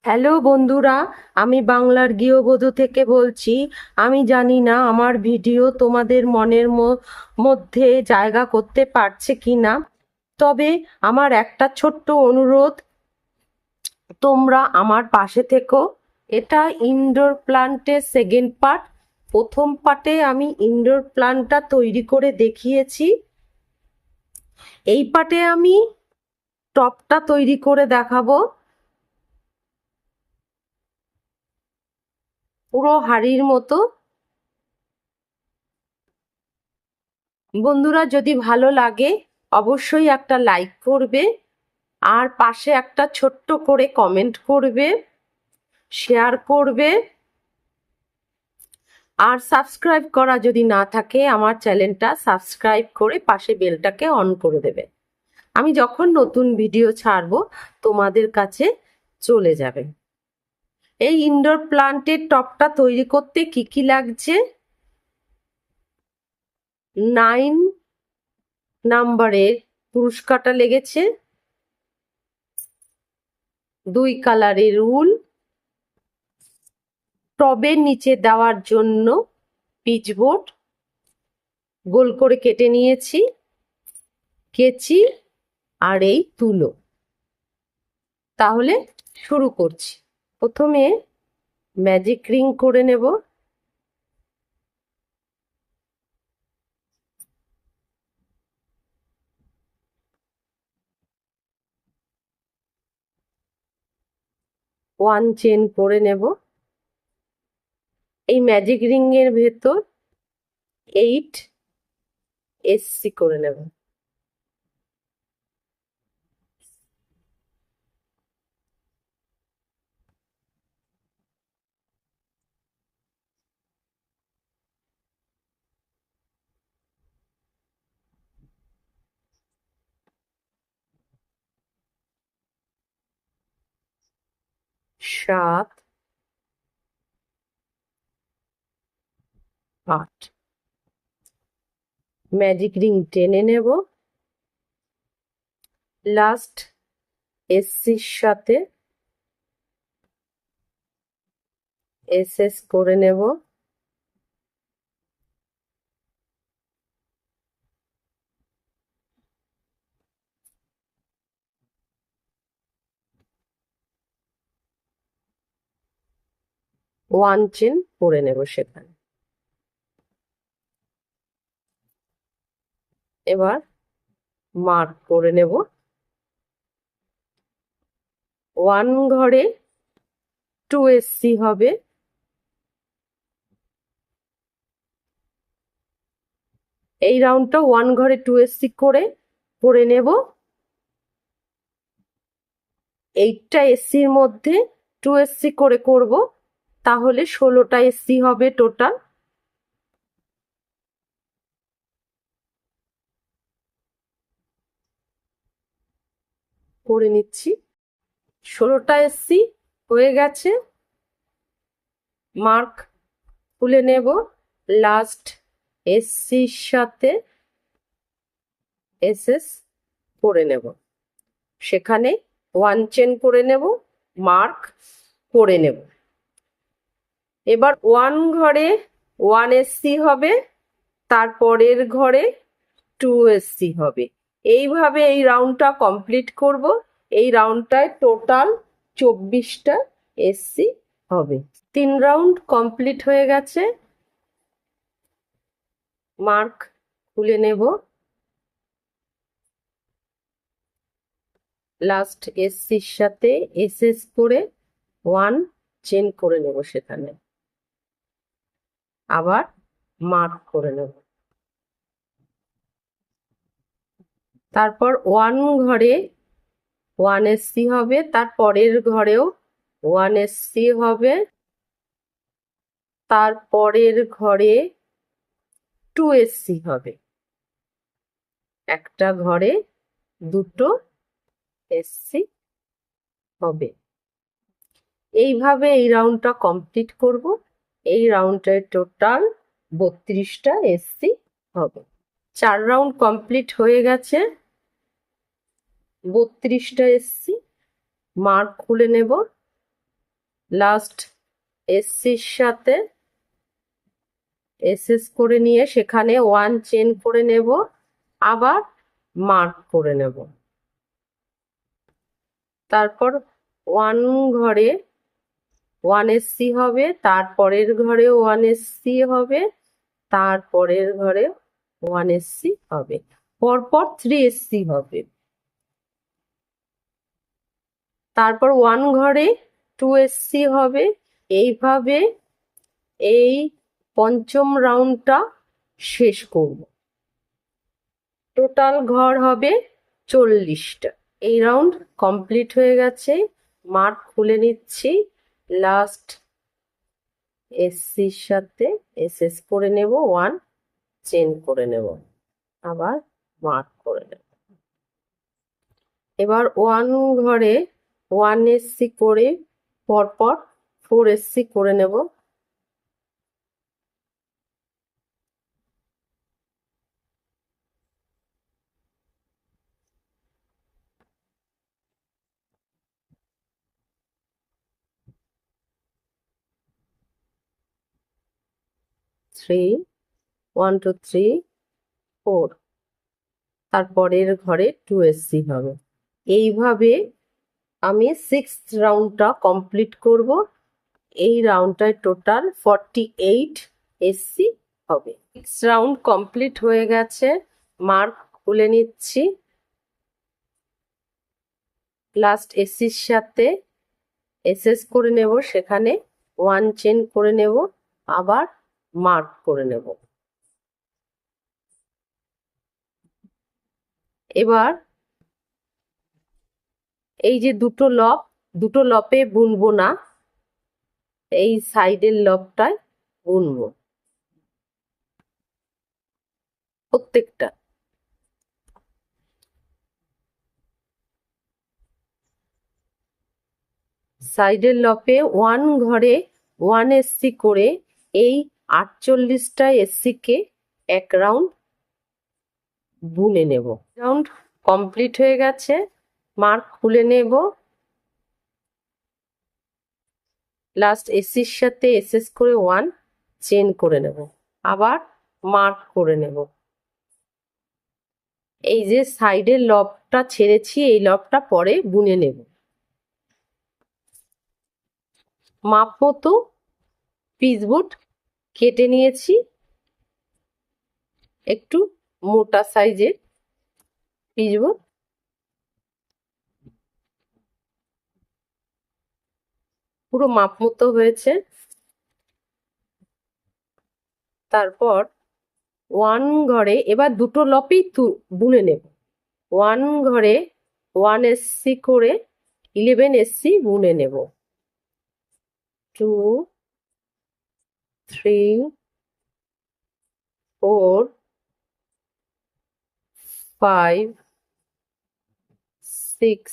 Hello বন্ধুরা, আমি বাংলার গৃহবধূ থেকে বলছি। আমি জানি না আমার ভিডিও তোমাদের মনের মধ্যে জায়গা করতে পারছে কি না, তবে আমার একটা ছোট্ট অনুরোধ, তোমরা আমার পাশে থেকো। এটা ইনডোর প্ল্যান্টের সেকেন্ড পার্ট। প্রথম পার্টে আমি ইনডোর প্ল্যান্টটা তৈরি করে দেখিয়েছি। এই পার্টে আমি টবটা তৈরি করে দেখাবো, পুরো হাঁড়ির মতো। বন্ধুরা, যদি ভালো লাগে অবশ্যই একটা লাইক করবে, আর পাশে একটা ছোট্ট করে কমেন্ট করবে, শেয়ার করবে, আর সাবস্ক্রাইব করা যদি না থাকে আমার চ্যানেলটা সাবস্ক্রাইব করে পাশে বেলটাকে অন করে দেবে। আমি যখন নতুন ভিডিও ছাড়বো তোমাদের কাছে চলে যাবে। এই ইনডোর প্লান্টের টবটা তৈরি করতে কি কি লাগছে: 9 নাম্বারের কুরুশ কাঁটা লেগেছে, 2 কালারের উল, টবের নিচে দেওয়ার জন্য পিচবোর্ড গোল করে কেটে নিয়েছি, কেচি, আর এই তুলো। তাহলে শুরু করছি। প্রথমে ম্যাজিক রিং করে নেব। ওয়ান চেন করে নেব। এই ম্যাজিক রিং এর ভেতর 8 এসসি করে নেব। সাত, 8 ম্যাজিক রিং টেনে নেব। লাস্ট এসসির সাথে এসএস করে নেব। ওয়ান চেন করে নেব সেখানে। এবার মার্ক করে নেব। 1 ঘরে 2 এসসি হবে। এই রাউন্ডটা 1 ঘরে 2 এসসি করে নেব। 8টা এসসির মধ্যে 2 এসসি করে করব, তাহলে 16টা এসসি হবে টোটাল। করে নিচ্ছি। 16টা এসসি হয়ে গেছে। মার্ক তুলে নেব। লাস্ট এসসির সাথে এসএস করে নেব। সেখানে 1 চেন করে নেব, মার্ক করে নেব। এবার 1 ঘরে 1 এসসি হবে, তারপরের ঘরে 2 এসসি হবে। এইভাবে এই রাউন্ডটা কমপ্লিট করব। এই রাউন্ডটায় টোটাল 24টা এসসি হবে। 3 রাউন্ড কমপ্লিট হয়ে গেছে। মার্ক খুলে নেব। লাস্ট এসসির সাথে এসএস করে 1 চেন করে নেব সেখানে। আবার মার্ক করে নেব। তারপর 1 ঘরে 1 এসসি হবে, তার পরের ঘরেও 1 এসসি হবে, তারপরের ঘরে 2 এসসি হবে। একটা ঘরে 2টো এসসি হবে। এইভাবে এই রাউন্ডটা কমপ্লিট করব। এই রাউন্ডের টোটাল 32টা এসসি হবে। 4 রাউন্ড কমপ্লিট হয়ে গেছে। 32টা এসসি। মার্ক খুলে নেব। লাস্ট এসসির সাথে এসএস করে নিয়ে সেখানে 1 চেন করে নেব, আবার মার্ক করে নেব। তারপর 1 ঘরে 1SC হবে, তারপরের ঘরে 1SC হবে, তারপরের ঘরে 1SC হবে, পরপর 3SC হবে। তারপর 1 ঘরে 2SC হবে। এইভাবে এই পঞ্চম রাউন্ডটা শেষ করব। টোটাল ঘর হবে 40টা। এই রাউন্ড কমপ্লিট হয়ে গেছে, মার্ক খুলে নিচ্ছি। লাস্ট এসসির সাথে এসএস করে নেব, 1 চেন করে নেব, আবার মার্ক করে নেব। এবার 1 ঘরে 1SC করে পরপর 4SC করে নেব। থ্রি 1 2 3 4, তারপরের ঘরে 2SC হবে। এইভাবে আমি 6th রাউন্ডটা কমপ্লিট করব। এই রাউন্ডটায় টোটাল 48 এসসি হবে। 6 রাউন্ড কমপ্লিট হয়ে গেছে, মার্ক খুলে নিচ্ছি। লাস্ট এসসির সাথে এসএস করে নেব, সেখানে 1 চেন করে নেব, আবার মার্ক করে নেব। এবার এই যে দুটো লপে বুনবো না, এই সাইডের লবটায় বুনবো প্রত্যেকটা। সাইডের লপে 1 ঘরে 1SC করে এই 48টা এসসিকে এক রাউন্ড বুনে নেব। রাউন্ড কমপ্লিট হয়ে গেছে, মার্ক খুলে নেব। লাস্ট এসির সাথে এসএস করে 1 চেন করে নেব, আবার মার্ক করে নেব। এই যে সাইডের লবটা ছেড়েছি, এই লবটা পরে বুনে নেব। মাপ মতো পিসবোর্ড কেটে নিয়েছি, একটু মোটা সাইজের পিসবোর্ড। পুরো মাপ মতো হয়েছে। তারপর 1 ঘরে এবার দুটো লপেই বুনে নেব। 1 ঘরে 1SC করে 11SC বুনে নেব। 2 3 4 5 6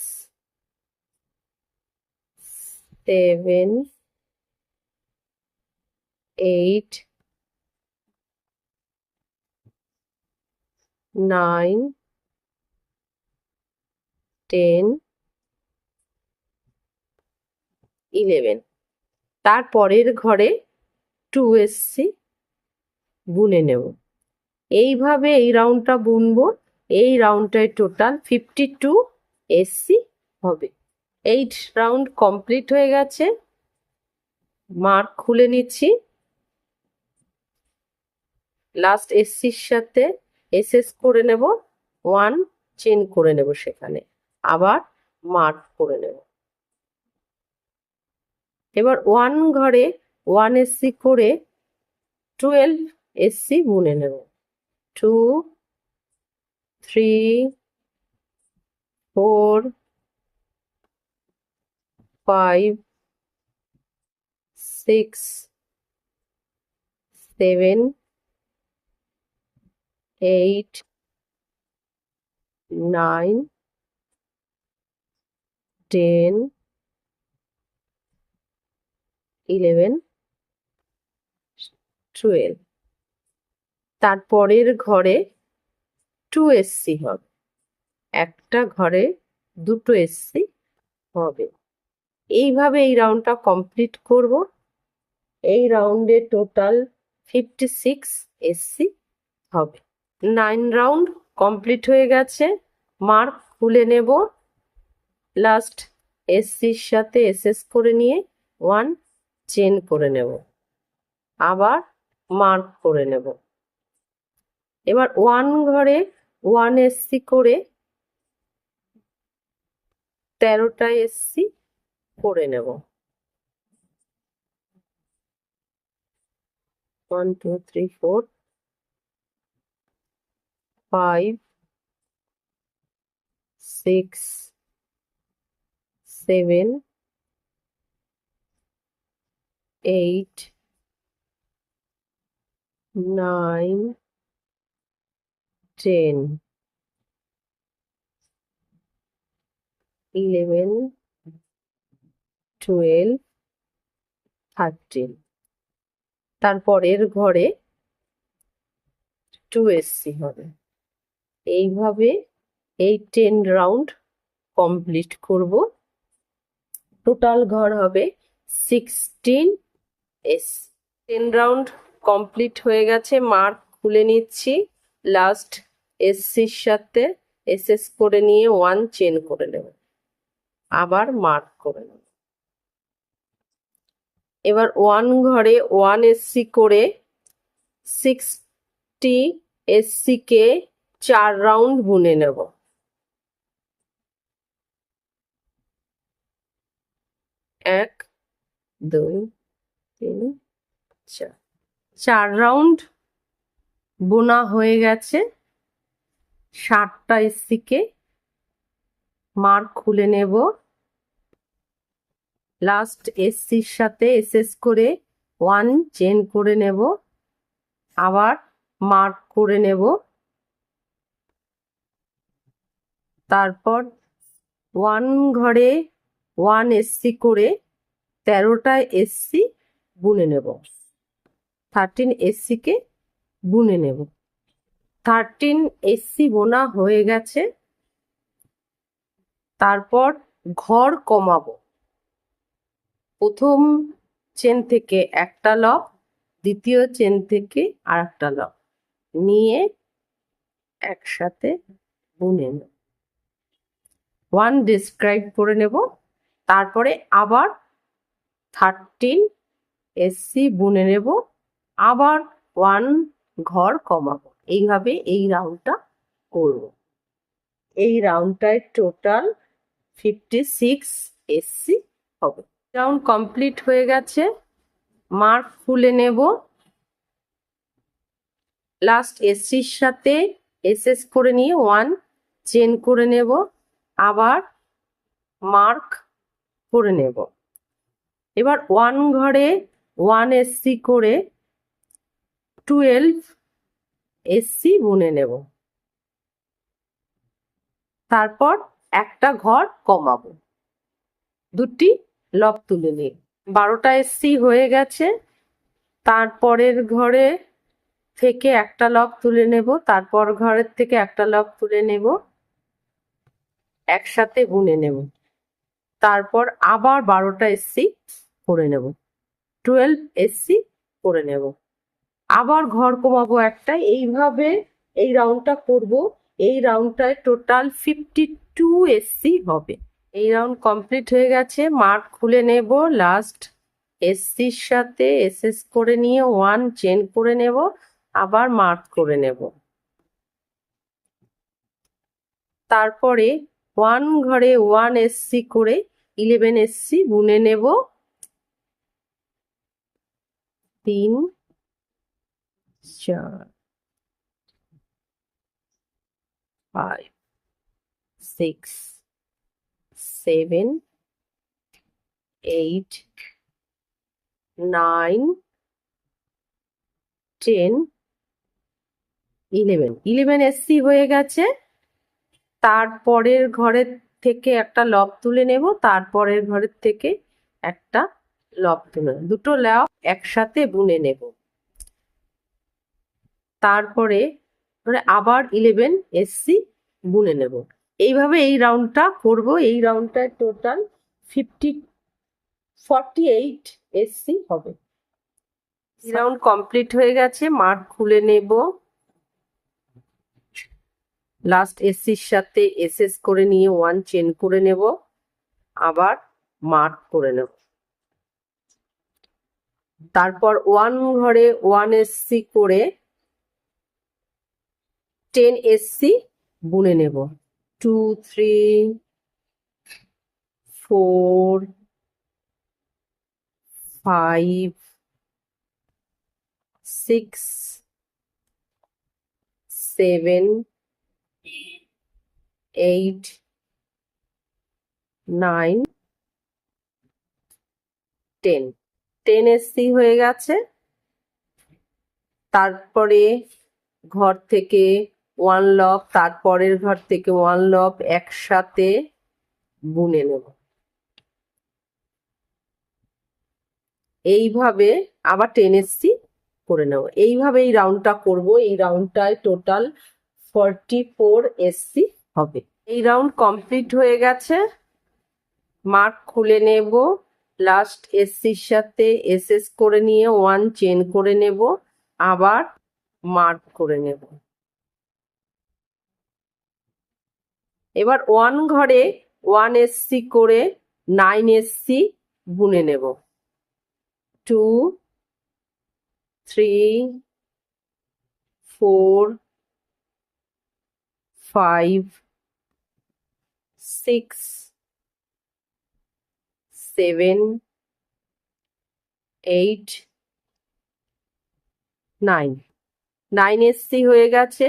7 8 9 10 11। তারপরের ঘরে 2SC বুনে নেব। এইভাবে এই রাউন্ডটা বুনবো। এই রাউন্ডটায় টোটাল 52 এসসি হবে। 8 রাউন্ড কমপ্লিট হয়ে গেছে, মার্ক খুলে নিচ্ছি। লাস্ট এসসির সাথে এসএস করে নেব, 1 চেন করে নেব, সেখানে আবার মার্ক করে নেব। এবার 1 ঘরে 1SC করে 12SC বুনে নেব। 2 3 4 5 6 7 8 9 10 11 12। তারপরের ঘরে 2SC হবে, একটা ঘরে 2 SC হবে। এইভাবে এই রাউন্ডটা কমপ্লিট করব। এই রাউন্ডে টোটাল 56 এসসি হবে। 9 রাউন্ড কমপ্লিট হয়ে গেছে। মার্ক খুলে নেব। লাস্ট এসসির সাথে এসএস করে নিয়ে 1 চেন করে নেব, আবার মার্ক করে নেব। এবার 1 ঘরে 1 এসসি করে 13টা এসসি করে নেব। 1 2 3 4 5 6 7 8 9 10 11 12 13। তারপরের ঘরে 2 এসসি হবে। এইভাবে এই 10 রাউন্ড কমপ্লিট করব। টোটাল ঘর হবে 16 এস। 10 রাউন্ড কমপ্লিট হয়ে গেছে। মার্ক খুলে নিচ্ছি। লাস্ট এসসির সাথে এসএস করে নিয়ে 1 চেন করে নেব, আবার মার্ক করে নেব। এবার 1 ঘরে 1 এসসি করে 60 এসসি কে 4 রাউন্ড বুনে নেব। 1 2 3 4। 4 রাউন্ড বোনা হয়ে গেছে। 60টা এসসি কে মার্ক খুলে নেব। লাস্ট এসসির সাথে এসএস করে 1 চেন করে নেব, আবার মার্ক করে নেব। তারপর 1 ঘরে 1 এসসি করে 13টা এসসি বুনে নেব। 13 এসসি কে বুনে নেব। 13 এসসি বোনা হয়ে গেছে। তারপর ঘর কমাবো। প্রথম চেন থেকে একটা লক, দ্বিতীয় চেন থেকে আরেকটা লক নিয়ে একসাথে বুনে নেব। 1 ডিসক্রাইব করে নেব। তারপরে আবার 13 এসসি বুনে নেব, আবার 1 ঘর কমাবো। এইভাবে এই রাউন্ডটা করব। এই রাউন্ডটায় টোটাল 56 এসসি হবে। রাউন্ড কমপ্লিট হয়ে গেছে। মার্ক খুলে নেব। লাস্ট এসসির সাথে এসএস করে নিয়ে 1 চেন করে নেব, আবার মার্ক করে নেব। এবার 1 ঘরে 1 এসসি করে 12 এসসি বুনে নেব। তারপর একটা ঘর কমাবো, দুটি লক তুলে নিই। 12টা এসসি হয়ে গেছে। তারপরের ঘরে থেকে একটা লক তুলে নেব, তারপর ঘরের থেকে একটা লক তুলে নেব, একসাথে বুনে নেব। তারপর আবার 12টা এসসি করে নেব, 12 এসসি করে নেব, আবার ঘর কমাবো একটা। এইভাবে এই রাউন্ডটা করব। এই রাউন্ডটায় টোটাল 52 এসসি হবে। এই রাউন্ড কমপ্লিট হয়ে গেছে। মার্ক খুলে নেব। লাস্ট এসসির সাথে এসএস করে নিয়ে 1 চেন করে নেব, আবার মার্ক করে নেব। তারপরে 1 ঘরে 1 এসসি করে 11 এসসি বুনে নেব। 3 4 5 6 7 8 9 10 11 এসসি হয়ে গেছে। তারপরের ঘরের থেকে একটা লক তুলে নেব, তারপরের ঘরের থেকে একটা লক তুলে দুটো লক একসাথে বুনে নেব। তারপরে আবার 11 এসসি বুনে নেব। এইভাবে এই রাউন্ডটা করব। এই রাউন্ডটায় টোটাল 48 এসসি হবে। রাউন্ড কমপ্লিট হয়ে গেছে, মার্ক খুলে নেব। লাস্ট এসসির সাথে এসএস করে নিয়ে 1 চেন করে নেব, আবার মার্ক করে নেব। তারপর 1 ঘরে 1 এসসি করে 10 এসসি বুনে নেব। 2 3 4 5 6 7 8 9 10 10 এসসি হয়ে গেছে। তারপরে ঘর থেকে 1 লব, তারপরের ঘর থেকে 1 লব একসাথে বুনে নেব। এইভাবে আবার 10 এসসি করে নেব। এইভাবে এই রাউন্ডটা করব। এই রাউন্ডটায় টোটাল 44 এসসি হবে। এই রাউন্ড কমপ্লিট হয়ে গেছে, মার্ক খুলে নেব। লাস্ট এসসির সাথে এসএস করে নিয়ে 1 চেন করে নেব, আবার মার্ক করে নেব। এবার 1 ঘরে 1 এসসি করে 9 এসসি বুনে নেব। 2 3 4 5 6 7 8 9 9 এসসি হয়ে গেছে।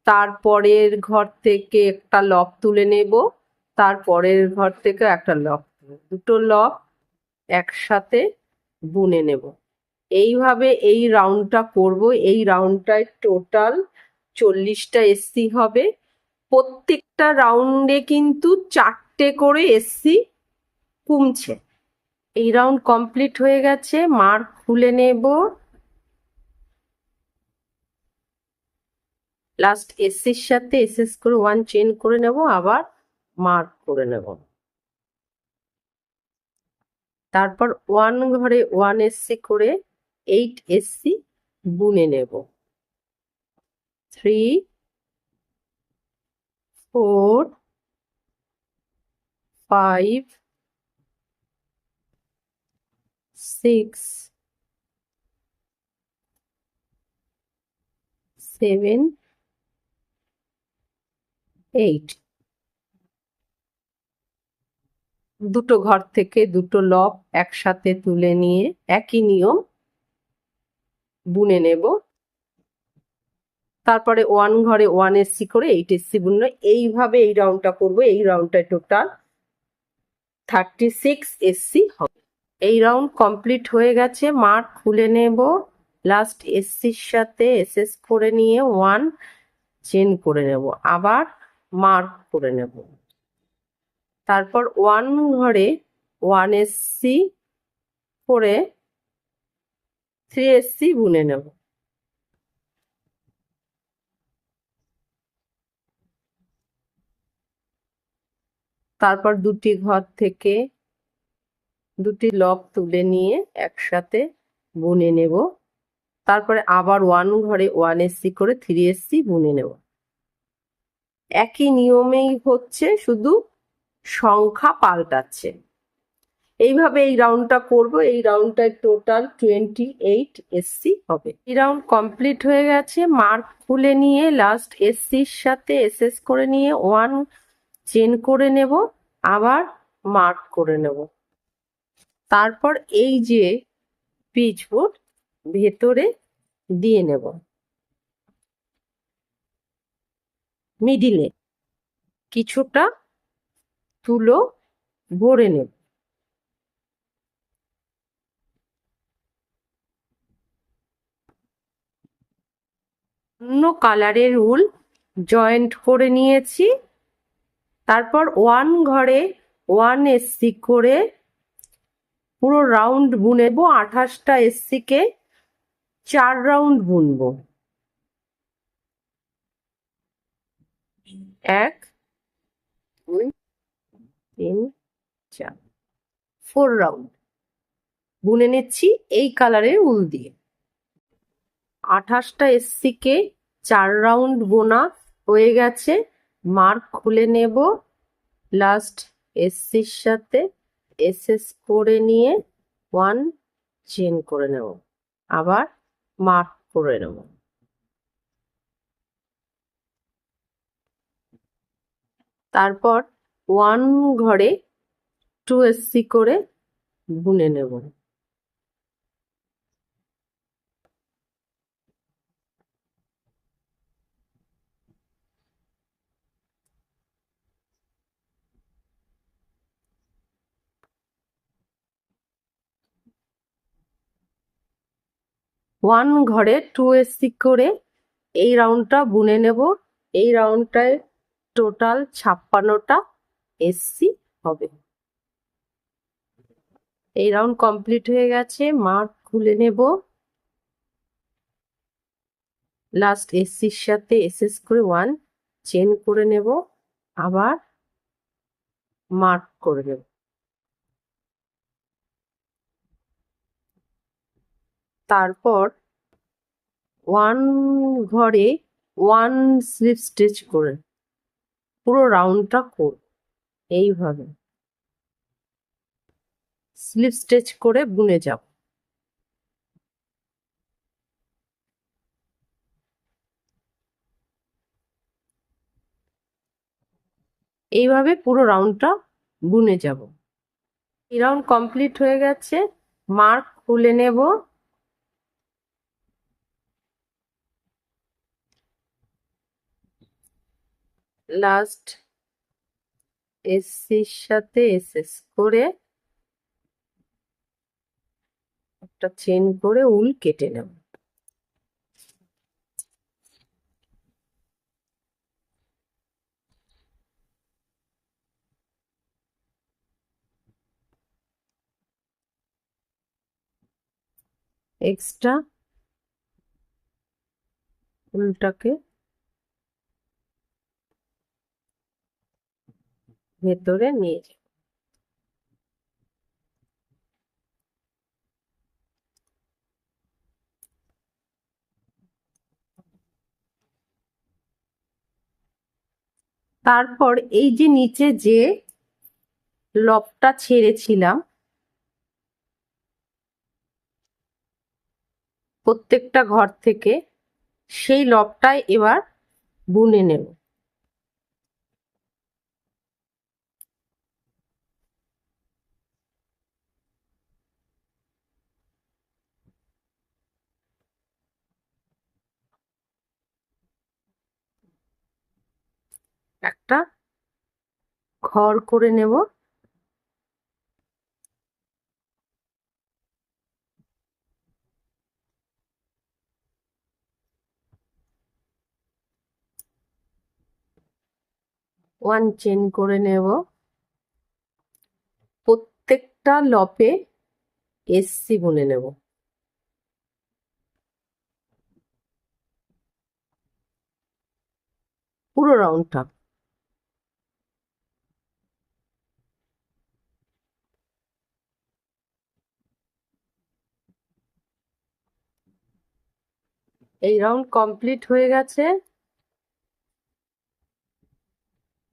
তারপরের ঘর থেকে একটা লব তুলে নেব, তারপরের ঘর থেকে একটা লব, দুটো লব একসাথে বুনে নেব। এইভাবে এই রাউন্ডটা করব। এই রাউন্ডটায় টোটাল 40টা এসসি হবে। প্রত্যেকটা রাউন্ডে কিন্তু 4টে করে এসসি কমছে। এই রাউন্ড কমপ্লিট হয়ে গেছে, মার্ক খুলে নেব। লাস্ট এসসির সাথে এসএস করে 1 চেন করে নেব, আবার মার্ক করে নেব। তারপর 1 ঘরে 1 এসসি করে 8 এসসি বুনে নেব। 3 4 5 6 7 8 দুটো ঘর থেকে দুটো লব একসাথে তুলে নিয়ে একই নিয়ম বুনে নেব। তারপরে 1 ঘরে 1 এসসি করে 8 এসসি বুনলো। এইভাবে এই রাউন্ডটা করব। এই রাউন্ডটায় টোটাল 36 এসসি হবে। এই রাউন্ড কমপ্লিট হয়ে গেছে, মার্ক খুলে নেব। লাস্ট এসসির সাথে এসএস করে নিয়ে 1 চেন করে নেব, আবার মার্ক করে নেব। তারপর 1 ঘরে 1 এসসি করে 3 এসসি বুনে নেব। তারপর দুটি ঘর থেকে দুটি লব তুলে নিয়ে একসাথে বুনে নেব। তারপরে আবার 1 ঘরে 1 এসসি করে 3 এসসি বুনে নেব। একই নিয়মেই হচ্ছে, শুধু সংখ্যা পাল্টাচ্ছে। এইভাবে এই রাউন্ডটা করব। এই রাউন্ডটায় টোটাল 28 এসসি হবে। এই রাউন্ড কমপ্লিট হয়ে গেছে, মার্ক খুলে নিয়ে লাস্ট এসসির সাথে এসএস করে নিয়ে 1 চেন করে নেব, আবার মার্ক করে নেব। তারপর এই যে পিচবোর্ড ভেতরে দিয়ে নেব, মিডিলে কিছুটা তুলো ভরে নেব। অন্য কালারের উল জয়েন্ট করে নিয়েছি। তারপর 1 ঘরে 1 এসসি করে পুরো রাউন্ড বুনেবো। 28টা এসসি কে 4 রাউন্ড বুনবো। 1 2 3 4 4 রাউন্ড বুনে নিচ্ছি এই কালারের উল দিয়ে। 28টা এসসি কে 4 রাউন্ড বোনা হয়ে গেছে। মার্ক খুলে নেব, লাস্ট এসসির সাথে এসএস করে নিয়ে 1 চেন করে নেব, আবার মার্ক করে নেব। তারপর 1 ঘরে 2 এসসি করে বুনে নেব। ওয়ান ঘরে 2 এসসি করে এই রাউন্ডটা বুনে নেব। এই রাউন্ডটায় টোটাল 56টা এসসি হবে। এই রাউন্ড কমপ্লিট হয়ে গেছে। মার্ক খুলে নেব, লাস্ট এসসির সাথে এসএস করে 1 চেন করে নেব, আবার মার্ক করে নেব। তারপর 1 ঘরে 1 স্লিপ স্টিচ করে পুরো রাউন্ডটা করব। এইভাবে স্লিপ স্টিচ করে বুনে যাব। এইভাবে পুরো রাউন্ডটা বুনে যাব। এই রাউন্ড কমপ্লিট হয়ে গেছে। মার্ক খুলে নেব, লাস্ট এসসির সাথে এসএস করে একটা চেন করে উল কেটে নেব। এক্সট্রা উলটাকে ভেতরে নিয়ে যাব। তারপর এই যে নিচে যে লবটা ছেড়েছিলাম প্রত্যেকটা ঘর থেকে, সেই লবটাই এবার বুনে নেব। একটা ঘর করে নেব। ওয়ান চেন করে নেব। প্রত্যেকটা লপে এসসি বুনে নেব। পুরো রাউন্ডটা। এই রাউন্ড কমপ্লিট হয়ে গেছে।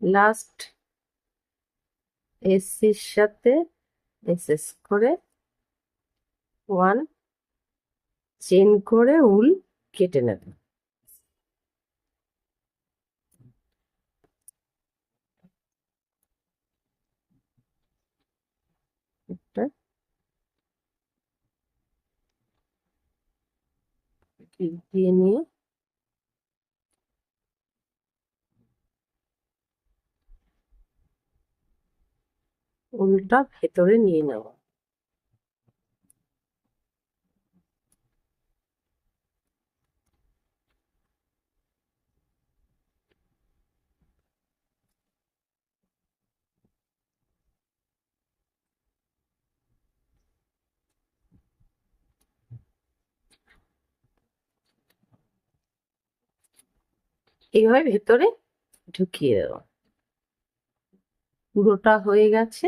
লাস্ট এসসির সাথে এসএস করে 1 চেন করে উল কেটে নেব। একটা ক্লিপ দিয়ে নিয়ে উলটা ভেতরে নিয়ে নেব। এইভাবে ভেতরে ঢুকিয়ে দেব। পুরোটা হয়ে গেছে।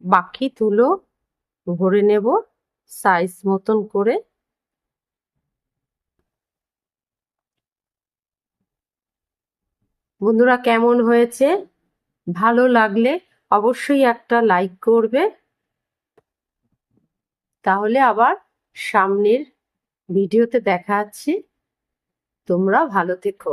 বাকি তুলো ভরে নেব সাইজ মতন করে। বন্ধুরা, কেমন হয়েছে? ভালো লাগলে অবশ্যই একটা লাইক করবে। তাহলে আবার সামনের ভিডিওতে দেখা হচ্ছে। তোমরা ভালো থেকো।